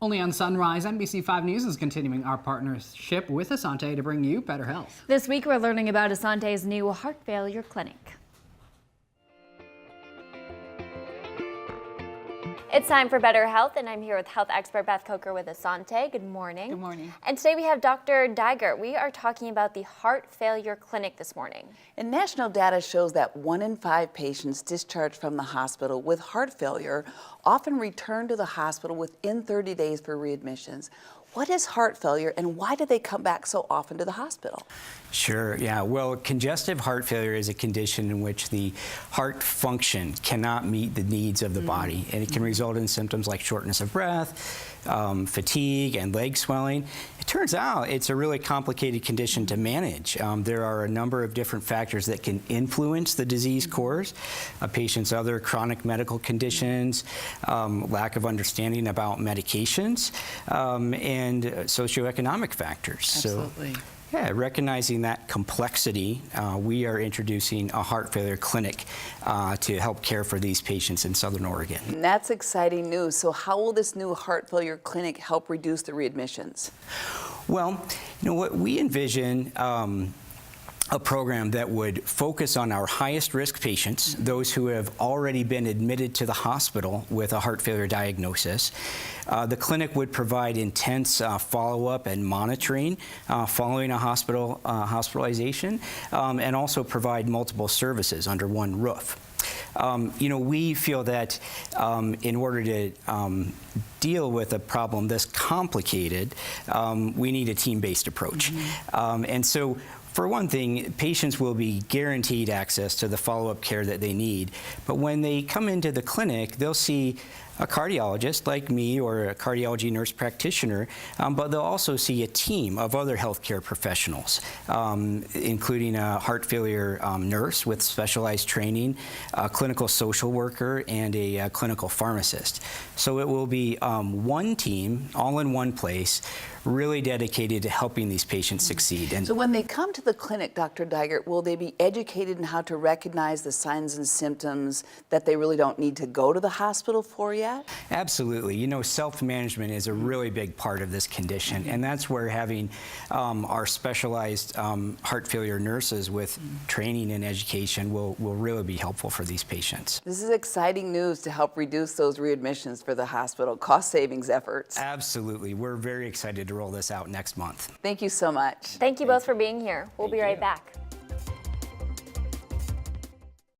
Only on Sunrise, NBC5 News is continuing our partnership with Asante to bring you better health. This week we're learning about Asante's new heart failure clinic. It's time for Better Health, and I'm here with health expert Beth Coker with Asante. Good morning. Good morning. And today we have Dr. Diger. We are talking about the heart failure clinic this morning. And national data shows that 1 in 5 patients discharged from the hospital with heart failure often return to the hospital within 30 days for readmissions. What is heart failure and why do they come back so often to the hospital? Sure, yeah. Well, congestive heart failure is a condition in which the heart function cannot meet the needs of the body, and it can result in symptoms like shortness of breath, fatigue, and leg swelling. It turns out it's a really complicated condition to manage. There are a number of different factors that can influence the disease course, a patient's other chronic medical conditions, lack of understanding about medications, and socioeconomic factors. Absolutely. So, yeah, recognizing that complexity, we are introducing a heart failure clinic to help care for these patients in Southern Oregon. And that's exciting news. So how will this new heart failure clinic help reduce the readmissions? Well, you know what we envision, a program that would focus on our highest risk patients, those who have already been admitted to the hospital with a heart failure diagnosis. The clinic would provide intense follow-up and monitoring following a hospitalization, and also provide multiple services under one roof. You know, we feel that in order to deal with a problem this complicated, we need a team-based approach. And so, for one thing, patients will be guaranteed access to the follow-up care that they need, but when they come into the clinic, they'll see a cardiologist like me or a cardiology nurse practitioner, but they'll also see a team of other healthcare professionals, including a heart failure nurse with specialized training, a clinical social worker, and a clinical pharmacist. So it will be one team, all in one place, really dedicated to helping these patients succeed. And so when they come to the clinic, Dr. Diger, will they be educated in how to recognize the signs and symptoms that they really don't need to go to the hospital for yet? Absolutely. You know, self-management is a really big part of this condition, and that's where having our specialized heart failure nurses with training and education will really be helpful for these patients. This is exciting news to help reduce those readmissions for the hospital, cost savings efforts. Absolutely. We're very excited to roll this out next month. Thank you so much. Thank you both for being here. We'll be right back.